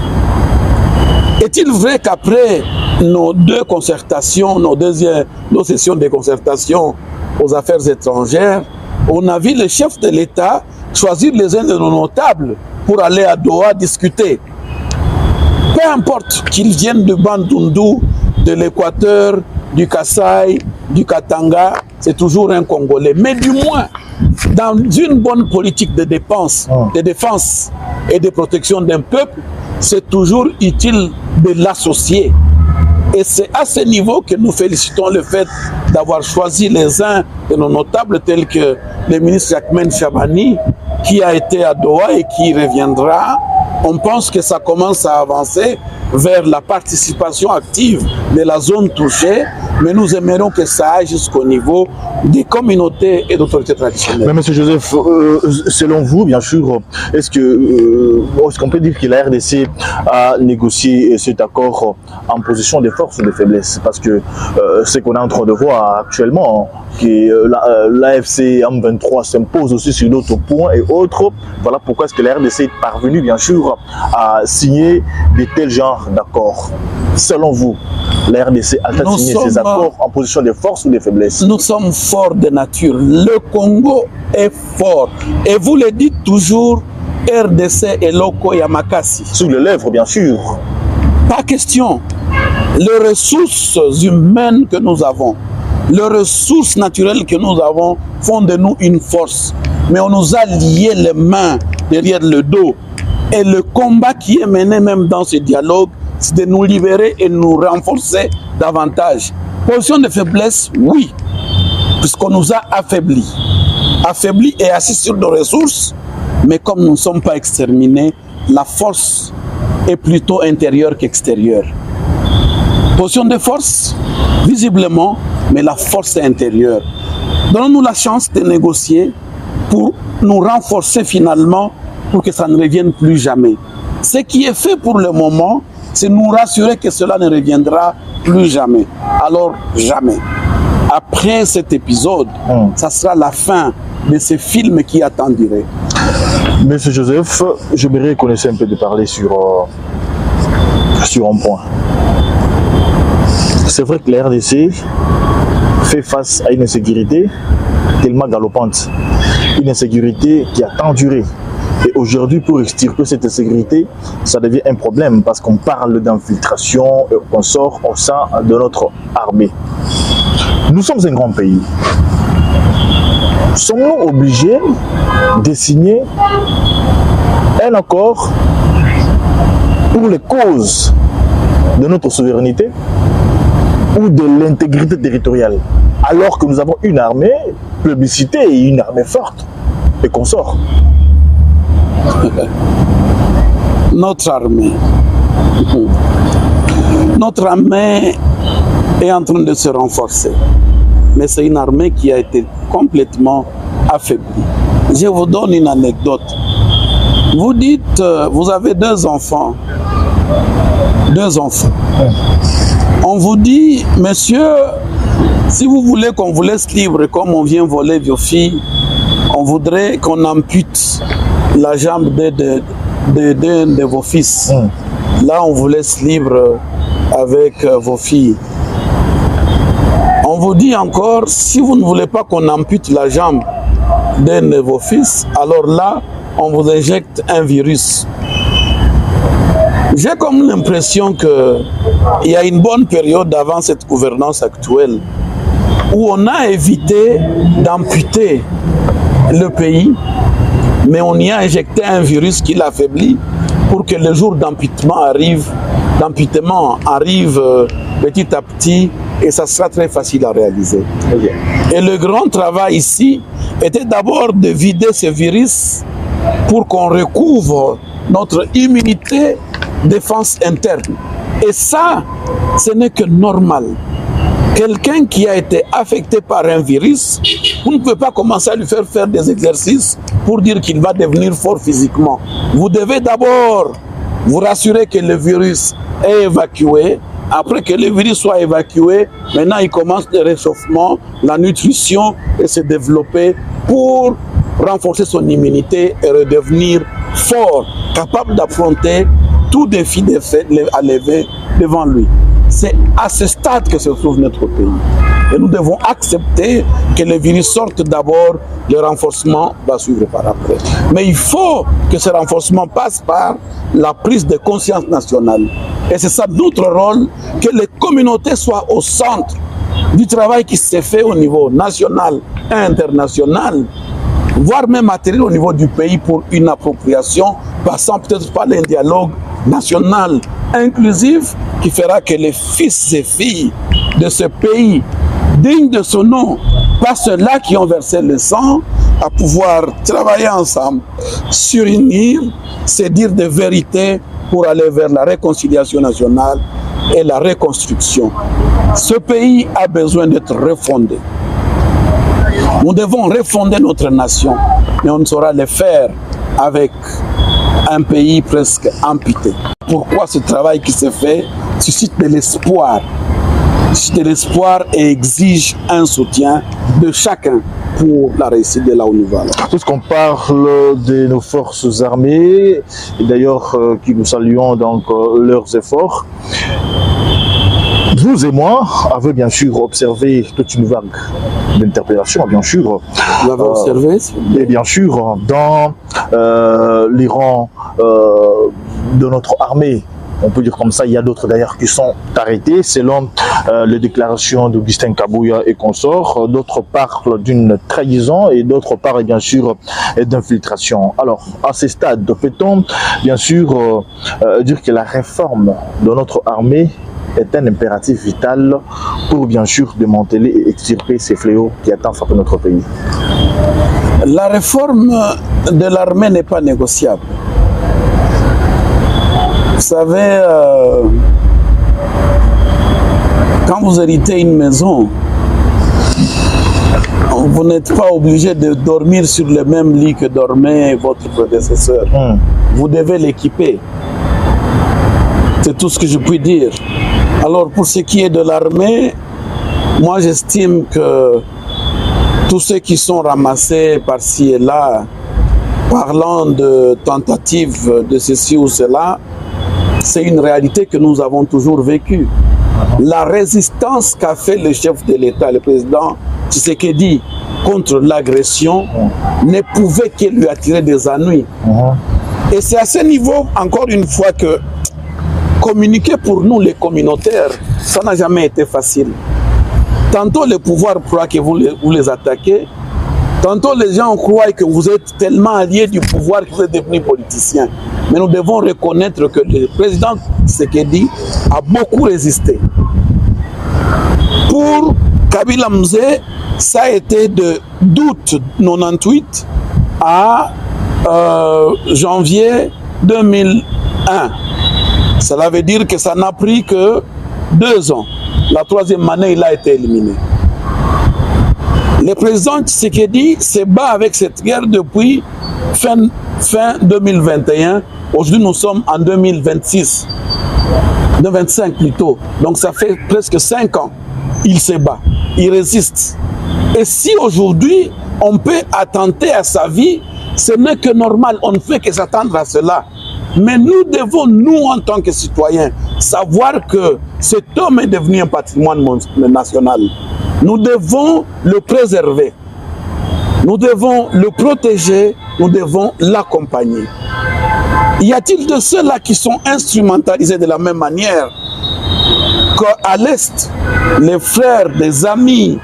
Est-il vrai qu'après nos deux concertations, nos sessions de concertation aux affaires étrangères, on a vu le chef de l'État choisir les uns de nos notables pour aller à Doha discuter. Peu importe qu'ils viennent de Bandundu, de l'Équateur, du Kasaï, du Katanga, c'est toujours un Congolais. Mais du moins, dans une bonne politique de défense et de protection d'un peuple, c'est toujours utile de l'associer. Et c'est à ce niveau que nous félicitons le fait d'avoir choisi les uns de nos notables tels que le ministre Jacquemain Chabani, qui a été à Doha et qui reviendra. On pense que ça commence à avancer vers la participation active de la zone touchée, mais nous aimerions que ça aille jusqu'au niveau des communautés et d'autorités traditionnelles. Mais M. Joseph, selon vous, bien sûr, est-ce qu'on peut dire que la RDC a négocié cet accord en position de force ou de faiblesse? Parce que ce qu'on est en train de voir actuellement, que l'AFC M23 s'impose aussi sur d'autres points et autres, voilà pourquoi est-ce que la RDC est parvenue, bien sûr, à signer de tels genres d'accords. Selon vous, la RDC a-t-elle signé ces accords en position de force ou de faiblesse? Nous sommes forts de nature. Le Congo est fort. Et vous le dites toujours, RDC et Loko Yamakasi. Sous les lèvres, bien sûr. Pas question. Les ressources humaines que nous avons, les ressources naturelles que nous avons font de nous une force. Mais on nous a lié les mains derrière le dos. Et le combat qui est mené même dans ce dialogue, c'est de nous libérer et nous renforcer davantage. Position de faiblesse, oui, puisqu'on nous a affaiblis. Affaiblis et assis sur nos ressources, mais comme nous ne sommes pas exterminés, la force est plutôt intérieure qu'extérieure. Position de force, visiblement, mais la force est intérieure. Donnons-nous la chance de négocier pour nous renforcer finalement, pour que ça ne revienne plus jamais. Ce qui est fait pour le moment, c'est nous rassurer que cela ne reviendra plus jamais. Alors, jamais. Après cet épisode, ça sera la fin de ce film qui attendirait. Monsieur Joseph, j'aimerais connaître un peu de parler sur un point. C'est vrai que la RDC fait face à une insécurité tellement galopante. Une insécurité qui a tant duré. Et aujourd'hui, pour extirper cette insécurité, ça devient un problème parce qu'on parle d'infiltration et qu'on sort au sein de notre armée. Nous sommes un grand pays. Sommes-nous obligés de signer un accord pour les causes de notre souveraineté ou de l'intégrité territoriale alors que nous avons une armée plébiscitée et une armée forte et qu'on sort. Notre armée est en train de se renforcer, mais c'est une armée qui a été complètement affaiblie. Je vous donne une anecdote. Vous dites, vous avez deux enfants. On vous dit, monsieur, si vous voulez qu'on vous laisse libre comme on vient voler vos filles, on voudrait qu'on ampute la jambe d'un de vos fils. Là, on vous laisse libre avec vos filles. On vous dit encore, si vous ne voulez pas qu'on ampute la jambe d'un de vos fils, alors là, on vous injecte un virus. J'ai comme l'impression qu'il y a une bonne période avant cette gouvernance actuelle où on a évité d'amputer le pays, mais on y a injecté un virus qui l'affaiblit pour que le jour d'amputement arrive petit à petit et ça sera très facile à réaliser. Et le grand travail ici était d'abord de vider ce virus pour qu'on recouvre notre immunité défense interne. Et ça, ce n'est que normal. Quelqu'un qui a été affecté par un virus, vous ne pouvez pas commencer à lui faire des exercices pour dire qu'il va devenir fort physiquement. Vous devez d'abord vous rassurer que le virus est évacué. Après que le virus soit évacué, maintenant il commence le réchauffement, la nutrition et se développer pour renforcer son immunité et redevenir fort, capable d'affronter tout défi à lever devant lui. C'est à ce stade que se trouve notre pays. Et nous devons accepter que le virus sorte d'abord, le renforcement va suivre par après. Mais il faut que ce renforcement passe par la prise de conscience nationale. Et c'est ça notre rôle, que les communautés soient au centre du travail qui s'est fait au niveau national et international, voire même matériel au niveau du pays pour une appropriation, passant peut-être par un dialogue national inclusif qui fera que les fils et filles de ce pays, dignes de ce nom, pas ceux-là qui ont versé le sang, à pouvoir travailler ensemble, s'unir, se dire des vérités pour aller vers la réconciliation nationale et la reconstruction. Ce pays a besoin d'être refondé. Nous devons refonder notre nation, mais on ne saura le faire avec un pays presque amputé. Pourquoi ce travail qui se fait suscite de l'espoir. Suscite de l'espoir et exige un soutien de chacun pour la réussite de là où nous allons. Puisqu'on parle de nos forces armées, et d'ailleurs qui nous saluons donc leurs efforts, vous et moi avons bien sûr observé toute une vague d'interpellations, bien sûr. Vous l'avez observé et bien sûr, dans les rangs de notre armée. On peut dire comme ça, il y a d'autres d'ailleurs qui sont arrêtés selon les déclarations d'Augustin Kabouya et consorts. D'autres parlent d'une trahison et d'autres parlent bien sûr d'infiltration. Alors, à ce stade, peut-on bien sûr dire que la réforme de notre armée est un impératif vital pour bien sûr démanteler et extirper ces fléaux qui attendent frapper notre pays? La réforme de l'armée n'est pas négociable. Vous savez, quand vous héritez une maison, vous n'êtes pas obligé de dormir sur le même lit que dormait votre prédécesseur. Vous devez l'équiper. C'est tout ce que je puis dire. Alors, pour ce qui est de l'armée, moi j'estime que tous ceux qui sont ramassés par-ci et là, parlant de tentatives de ceci ou cela, c'est une réalité que nous avons toujours vécue. La résistance qu'a fait le chef de l'État, le président Tshisekedi, contre l'agression, ne pouvait que lui attirer des ennuis. Et c'est à ce niveau, encore une fois, que communiquer pour nous, les communautaires, ça n'a jamais été facile. Tantôt, le pouvoir croit que vous les attaquez. Tantôt, les gens croient que vous êtes tellement alliés du pouvoir que vous êtes devenus politiciens. Mais nous devons reconnaître que le président Tshisekedi a beaucoup résisté pour Kabila Mzee, ça a été de d'août 98 à janvier 2001. Cela veut dire que ça n'a pris que 2 ans. La 3e année, il a été éliminé. Le président Tshisekedi se bat avec cette guerre depuis fin 2021. Aujourd'hui, nous sommes en 2026. 2025 plutôt. Donc ça fait presque 5 ans. Il se bat, il résiste. Et si aujourd'hui, on peut attenter à sa vie, ce n'est que normal, on ne fait que s'attendre à cela. Mais nous devons, nous en tant que citoyens, savoir que cet homme est devenu un patrimoine national. Nous devons le préserver. Nous devons le protéger, nous devons l'accompagner. Y a-t-il de ceux-là qui sont instrumentalisés de la même manière qu'à l'Est, les frères, des amis,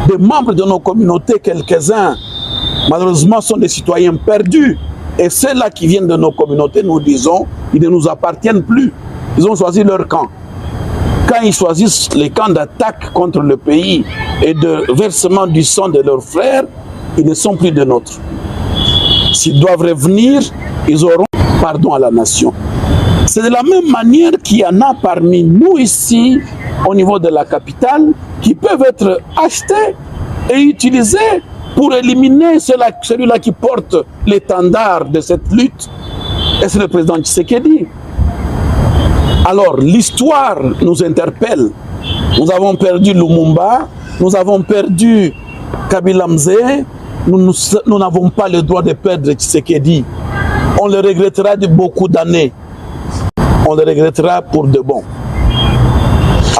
des membres de nos communautés, quelques-uns, malheureusement, sont des citoyens perdus. Et ceux-là qui viennent de nos communautés, nous disons, ils ne nous appartiennent plus. Ils ont choisi leur camp. Quand ils choisissent les camps d'attaque contre le pays et de versement du sang de leurs frères, ils ne sont plus de nôtres. S'ils doivent revenir, ils auront pardon à la nation. C'est de la même manière qu'il y en a parmi nous ici, au niveau de la capitale, qui peuvent être achetés et utilisés pour éliminer celui-là qui porte l'étendard de cette lutte. Et c'est le président Tshisekedi. Alors, l'histoire nous interpelle. Nous avons perdu Lumumba, nous avons perdu Kabila Mzee, nous n'avons pas le droit de perdre Tshisekedi. On le regrettera de beaucoup d'années. On le regrettera pour de bon.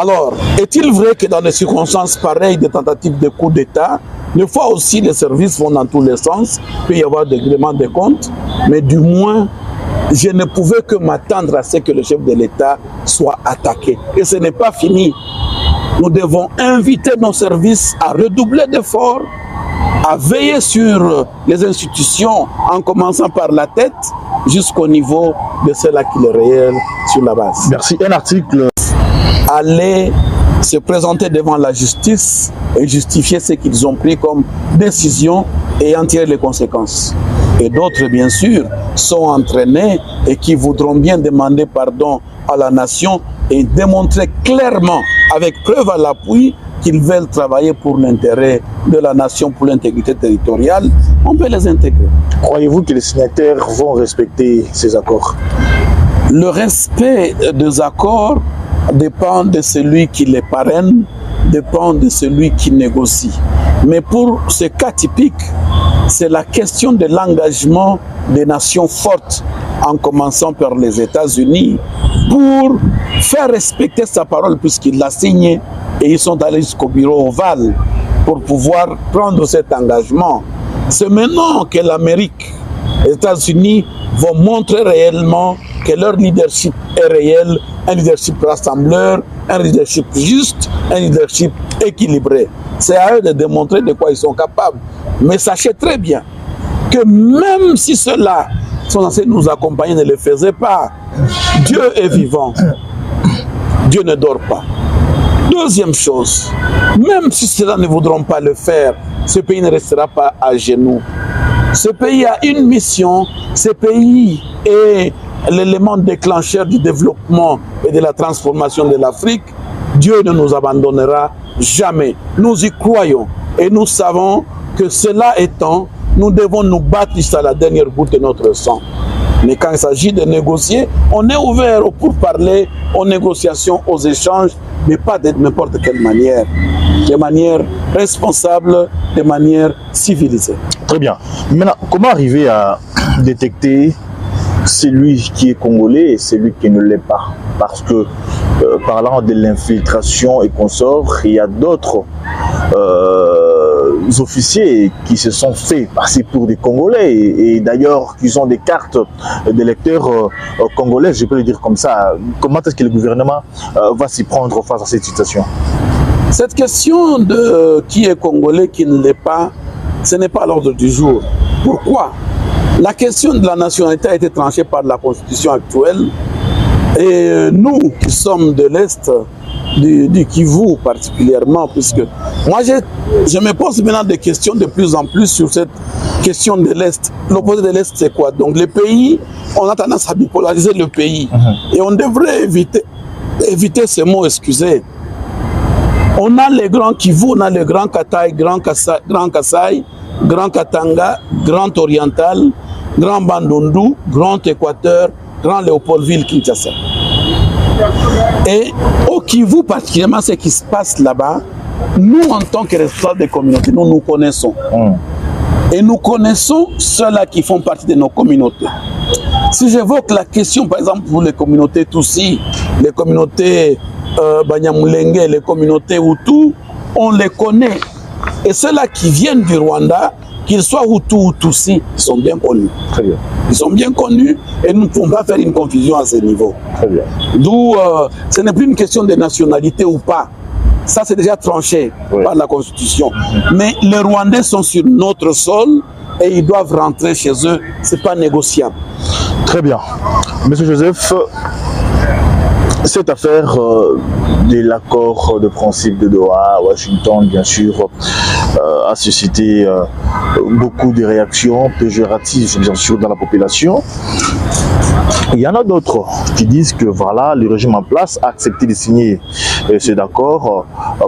Alors, est-il vrai que dans des circonstances pareilles, des tentatives de coup d'État, des fois aussi les services vont dans tous les sens, il peut y avoir des règlements de compte, mais du moins, je ne pouvais que m'attendre à ce que le chef de l'État soit attaqué. Et ce n'est pas fini. Nous devons inviter nos services à redoubler d'efforts, à veiller sur les institutions, en commençant par la tête, jusqu'au niveau de celle qui est réel sur la base. Merci. Un article. Aller se présenter devant la justice et justifier ce qu'ils ont pris comme décision et en tirer les conséquences. Et d'autres, bien sûr, sont entraînés et qui voudront bien demander pardon à la nation et démontrer clairement, avec preuve à l'appui, qu'ils veulent travailler pour l'intérêt de la nation, pour l'intégrité territoriale. On peut les intégrer. Croyez-vous que les signataires vont respecter ces accords? Le respect des accords dépend de celui qui les parraine, dépend de celui qui négocie. Mais pour ce cas typique, c'est la question de l'engagement des nations fortes, en commençant par les États-Unis, pour faire respecter sa parole, puisqu'il l'a signé, et ils sont allés jusqu'au bureau ovale pour pouvoir prendre cet engagement. C'est maintenant que l'Amérique, les États-Unis vont montrer réellement que leur leadership est réel, un leadership rassembleur, un leadership juste, un leadership équilibré. C'est à eux de démontrer de quoi ils sont capables. Mais sachez très bien que même si ceux-là sont censés nous accompagner, ne le faisaient pas, Dieu est vivant. Dieu ne dort pas. Deuxième chose, même si ceux-là ne voudront pas le faire, ce pays ne restera pas à genoux. Ce pays a une mission, ce pays est l'élément déclencheur du développement et de la transformation de l'Afrique. Dieu ne nous abandonnera jamais. Nous y croyons et nous savons que cela étant, nous devons nous battre jusqu'à la dernière goutte de notre sang. Mais quand il s'agit de négocier, on est ouvert pour parler aux négociations, aux échanges, mais pas de n'importe quelle manière. De manière responsable, de manière civilisée. Très bien. Maintenant, comment arriver à détecter celui qui est congolais et celui qui ne l'est pas? Parce que, parlant de l'infiltration et consorts, il y a d'autres officiers qui se sont fait passer pour des Congolais et d'ailleurs qui ont des cartes d'électeurs congolais, je peux le dire comme ça. Comment est-ce que le gouvernement va s'y prendre face à cette situation? Cette question de qui est congolais, qui ne l'est pas, ce n'est pas à l'ordre du jour. Pourquoi? La question de la nationalité a été tranchée par la constitution actuelle et nous qui sommes de l'Est, du Kivu particulièrement, puisque moi je me pose maintenant des questions de plus en plus sur cette question de l'Est. L'opposé de l'Est, c'est quoi? Donc le pays, on a tendance à bipolariser le pays. Et on devrait éviter ce mot, excusez. On a les grands Kivu, on a le Grand Katai, Grand Kassai, Grand Katanga, Grand Oriental, Grand Bandundu, Grand Équateur, Grand Léopoldville, Kinshasa. Et au Kivu, particulièrement ce qui se passe là-bas, nous, en tant que responsables des communautés, nous connaissons. Et nous connaissons ceux-là qui font partie de nos communautés. Si j'évoque la question, par exemple, pour les communautés Tutsi, les communautés Banyamulenge, les communautés Hutu, on les connaît. Et ceux-là qui viennent du Rwanda, qu'ils soient Hutu ou Tutsi, ils sont bien connus. Très bien. Ils sont bien connus et nous ne pouvons pas faire une confusion à ce niveau. Très bien. D'où ce n'est plus une question de nationalité ou pas. Ça, c'est déjà tranché par la Constitution. Mais les Rwandais sont sur notre sol et ils doivent rentrer chez eux. Ce n'est pas négociable. Très bien. Monsieur Joseph, cette affaire de l'accord de principe de Doha à Washington, bien sûr, a suscité beaucoup de réactions péjoratives, bien sûr, dans la population. Il y en a d'autres qui disent que voilà, le régime en place a accepté de signer cet accord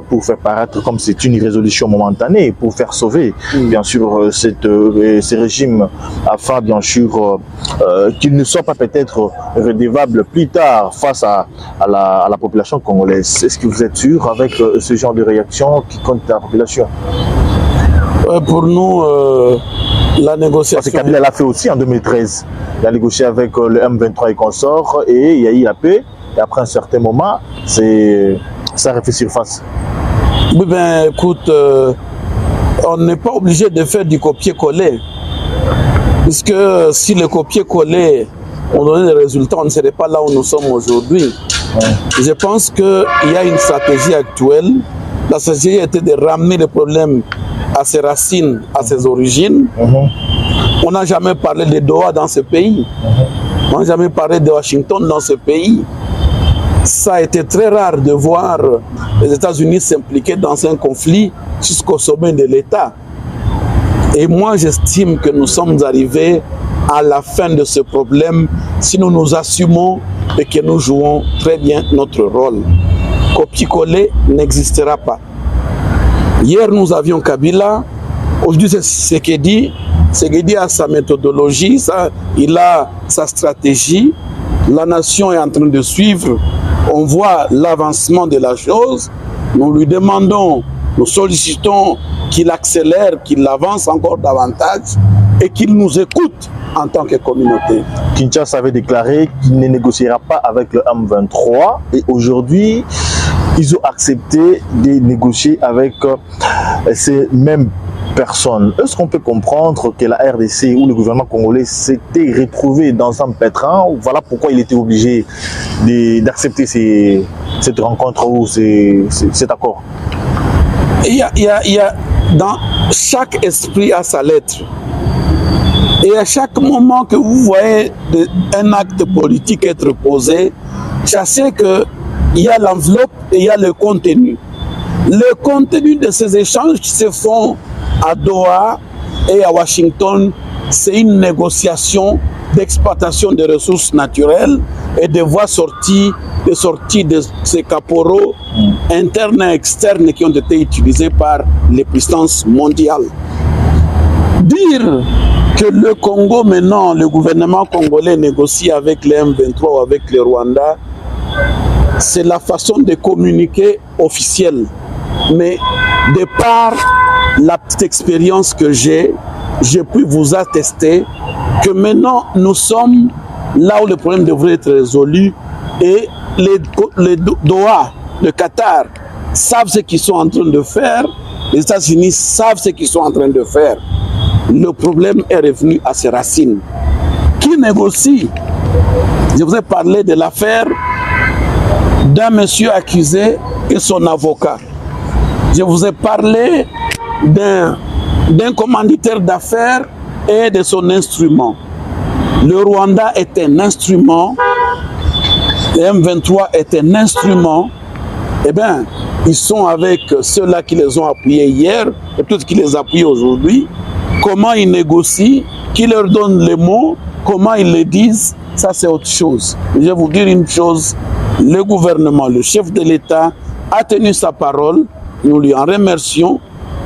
pour faire paraître comme c'est une résolution momentanée, pour faire sauver, bien sûr, ce régime, afin, bien sûr, qu'il ne soit pas peut-être redevable plus tard face à la population congolaise. Est-ce que vous êtes sûr avec ce genre de réaction qui compte la population? Pour nous, la négociation... Parce que Kabila l'a fait aussi en 2013. Il a négocié avec le M23 et consorts et il y a eu la paix. Et après un certain moment, ça refait surface. Oui, ben écoute, on n'est pas obligé de faire du copier-coller. Puisque si le copier-coller on donnait des résultats, on ne serait pas là où nous sommes aujourd'hui. Je pense qu'il y a une stratégie actuelle. La stratégie était de ramener le problème à ses racines, à ses origines. On n'a jamais parlé de Doha dans ce pays. On n'a jamais parlé de Washington dans ce pays. Ça a été très rare de voir les États-Unis s'impliquer dans un conflit jusqu'au sommet de l'État. Et moi, j'estime que nous sommes arrivés à la fin de ce problème si nous nous assumons et que nous jouons très bien notre rôle. Copier-coller n'existera pas. Hier, nous avions Kabila. Aujourd'hui, c'est Tshisekedi. Tshisekedi a sa méthodologie, il a sa stratégie. La nation est en train de suivre. On voit l'avancement de la chose. Nous lui demandons, nous sollicitons qu'il accélère, qu'il avance encore davantage et qu'il nous écoute en tant que communauté. Kinshasa avait déclaré qu'il ne négociera pas avec le M23 et aujourd'hui, ils ont accepté de négocier avec ces mêmes personnes. Est-ce qu'on peut comprendre que la RDC ou le gouvernement congolais s'était retrouvé dans un pétrin? Voilà pourquoi il était obligé d'accepter cette rencontre ou cet accord. Il y a dans chaque esprit a sa lettre. Et à chaque moment que vous voyez un acte politique être posé, sachez qu'il y a l'enveloppe et il y a le contenu. Le contenu de ces échanges qui se font à Doha et à Washington, c'est une négociation d'exploitation des ressources naturelles et de voies sorties de ces caporaux internes et externes qui ont été utilisés par les puissances mondiales. Dire que le Congo maintenant, le gouvernement congolais négocie avec les M23 ou avec le Rwanda, c'est la façon de communiquer officielle. Mais de par la petite expérience que j'ai, je peux vous attester que maintenant nous sommes là où le problème devrait être résolu et les Doha, le Qatar savent ce qu'ils sont en train de faire, les États-Unis savent ce qu'ils sont en train de faire. Le problème est revenu à ses racines. Qui négocie? Je vous ai parlé de l'affaire d'un monsieur accusé et son avocat. Je vous ai parlé d'un commanditaire d'affaires et de son instrument. Le Rwanda est un instrument, le M23 est un instrument, eh bien, ils sont avec ceux-là qui les ont appuyés hier, et peut-être qui les appuient aujourd'hui. Comment ils négocient, qui leur donne les mots, comment ils les disent, ça c'est autre chose. Je vais vous dire une chose, le gouvernement, le chef de l'État a tenu sa parole, nous lui en remercions.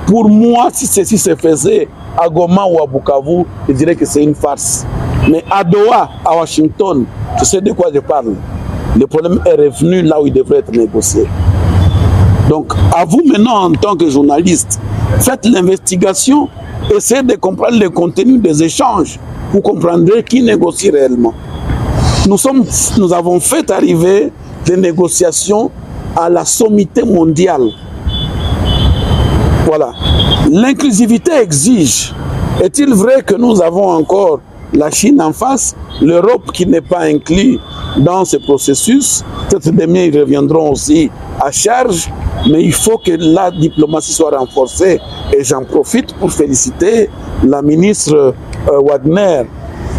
Pour moi, si ceci se faisait à Goma ou à Bukavu, je dirais que c'est une farce. Mais à Doha, à Washington, tu sais de quoi je parle. Le problème est revenu là où il devrait être négocié. Donc, à vous maintenant, en tant que journaliste, faites l'investigation, essayez de comprendre le contenu des échanges. Vous comprendrez qui négocie réellement. Nous avons fait arriver des négociations à la sommité mondiale. Voilà. L'inclusivité exige. Est-il vrai que nous avons encore la Chine en face, l'Europe qui n'est pas inclue dans ce processus? Peut-être demain ils reviendront aussi à charge, mais il faut que la diplomatie soit renforcée. Et j'en profite pour féliciter la ministre Wagner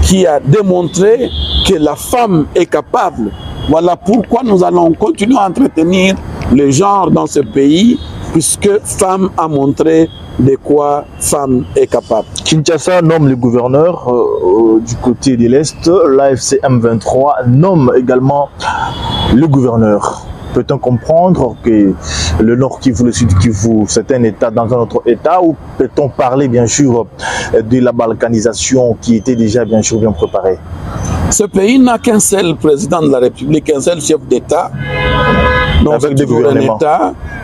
qui a démontré que la femme est capable. Voilà pourquoi nous allons continuer à entretenir le genre dans ce pays, puisque femme a montré de quoi femme est capable. Kinshasa nomme le gouverneur du côté de l'Est, l'AFC M23 nomme également le gouverneur. Peut-on comprendre que le Nord Kivu, le Sud Kivu, c'est un État dans un autre État, ou peut-on parler bien sûr de la balkanisation qui était déjà bien sûr bien préparée? Ce pays n'a qu'un seul président de la République, un seul chef d'État. Avec des gouvernements.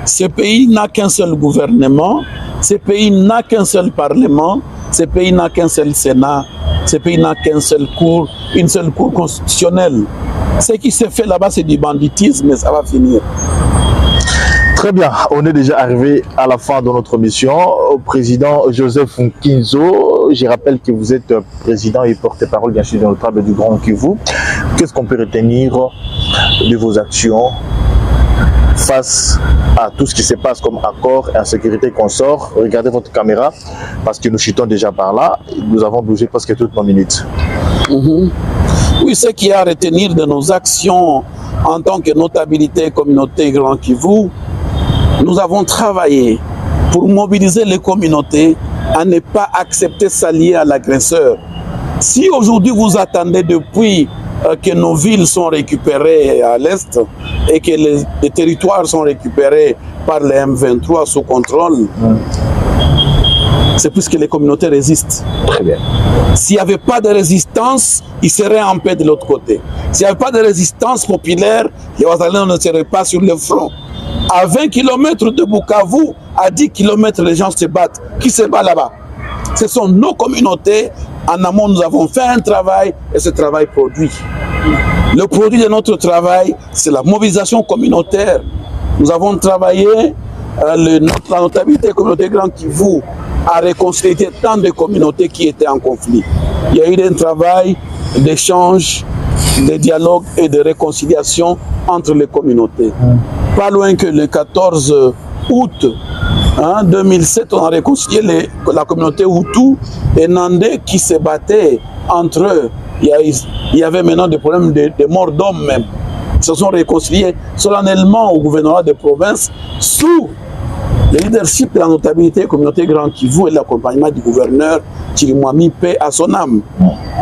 Ce pays n'a qu'un seul gouvernement, ce pays n'a qu'un seul parlement, ce pays n'a qu'un seul Sénat, ce pays n'a qu'un seul cour, une seule cour constitutionnelle. Ce qui se fait là-bas, c'est du banditisme, et ça va finir. Très bien, on est déjà arrivé à la fin de notre mission. Au président Joseph Nkinzo, je rappelle que vous êtes président et porte-parole bien sûr notable du Grand Kivu. Qu'est-ce qu'on peut retenir de vos actions face à tout ce qui se passe comme accord et insécurité qu'on sort? Regardez votre caméra parce que nous chutons déjà par là. Nous avons bougé presque toutes nos minutes. Oui, ce qu'il y a à retenir de nos actions en tant que notabilité communauté Grand Kivu, nous avons travaillé pour mobiliser les communautés à ne pas accepter s'allier à l'agresseur. Si aujourd'hui vous attendez depuis que nos villes sont récupérées à l'Est et que les territoires sont récupérés par les M23 sous contrôle, c'est plus que les communautés résistent. Très bien. S'il n'y avait pas de résistance, ils seraient en paix de l'autre côté. S'il n'y avait pas de résistance populaire, les Ouazalins ne seraient pas sur le front. À 20 km de Bukavu, à 10 km, les gens se battent. Qui se bat là-bas? Ce sont nos communautés. En amont, nous avons fait un travail et ce travail produit. Le produit de notre travail, c'est la mobilisation communautaire. Nous avons travaillé, la notabilité communauté Grand Kivu a réconcilié tant de communautés qui étaient en conflit. Il y a eu un travail d'échange, de dialogue et de réconciliation entre les communautés. Pas loin que le 14 août 2007, on a réconcilié la communauté Hutu et Nandé qui se battaient entre eux. Il y avait maintenant des problèmes de morts d'hommes même. Ils se sont réconciliés solennellement au gouvernement de province sous le leadership de la notabilité communauté Grand Kivu et l'accompagnement du gouverneur Chirimwami paix à son âme.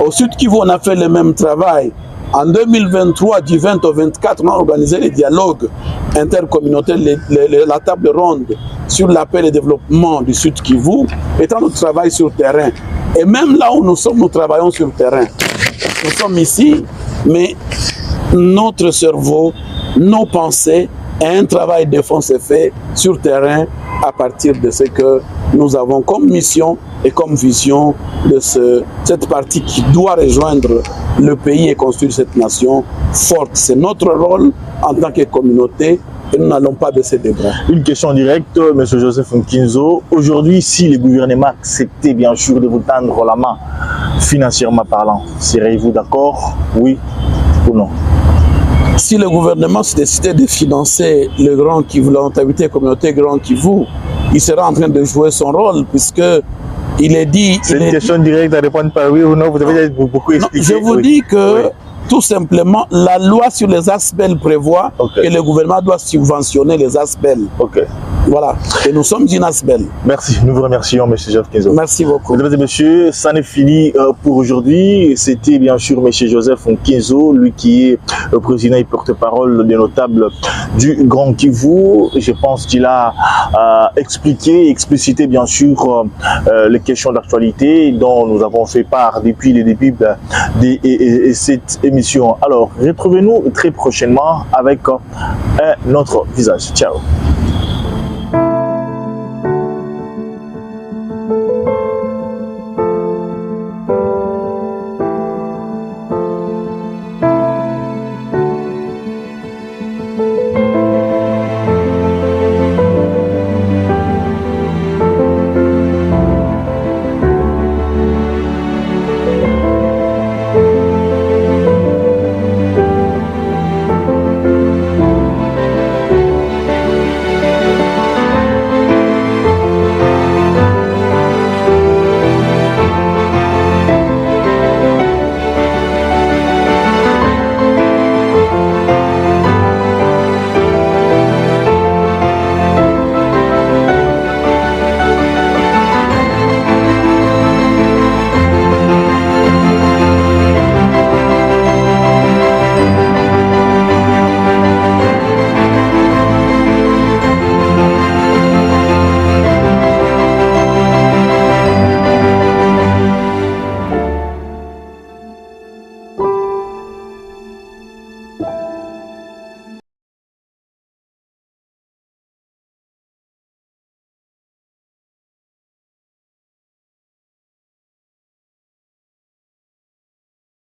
Au Sud Kivu, on a fait le même travail. En 2023, du 20 au 24, on a organisé les dialogues intercommunautaires, la table ronde sur la paix et le développement du Sud Kivu, étant notre travail sur terrain. Et même là où nous sommes, nous travaillons sur terrain. Nous sommes ici, mais notre cerveau, nos pensées, et un travail de fond s'est fait sur terrain à partir de ce que nous avons comme mission et comme vision de cette partie qui doit rejoindre le pays et construire cette nation forte. C'est notre rôle en tant que communauté et nous n'allons pas baisser des bras. Une question directe, M. Joseph Nkinzo. Aujourd'hui, si le gouvernement acceptait bien sûr de vous tendre la main, financièrement parlant, serez-vous d'accord, oui ou non? Si le gouvernement se décidait de financer le Grand Kivu, la notabilité communauté Grand Kivu, il sera en train de jouer son rôle puisque il est dit... C'est une question directe à répondre par oui ou non, vous avez beaucoup expliqué. Je vous dis que Tout simplement, la loi sur les ASBEL prévoit que le gouvernement doit subventionner les ASBEL. Voilà, et nous sommes une ASBEL. Merci, nous vous remercions, M. Joseph Nkinzo. Merci beaucoup. Mesdames et messieurs, ça n'est fini pour aujourd'hui. C'était bien sûr M. Joseph Nkinzo, lui qui est le président et porte-parole des notables du Grand Kivu. Je pense qu'il a expliqué, explicité bien sûr les questions d'actualité dont nous avons fait part depuis les débuts de cette émission. Alors, retrouvez-nous très prochainement avec un autre visage. Ciao.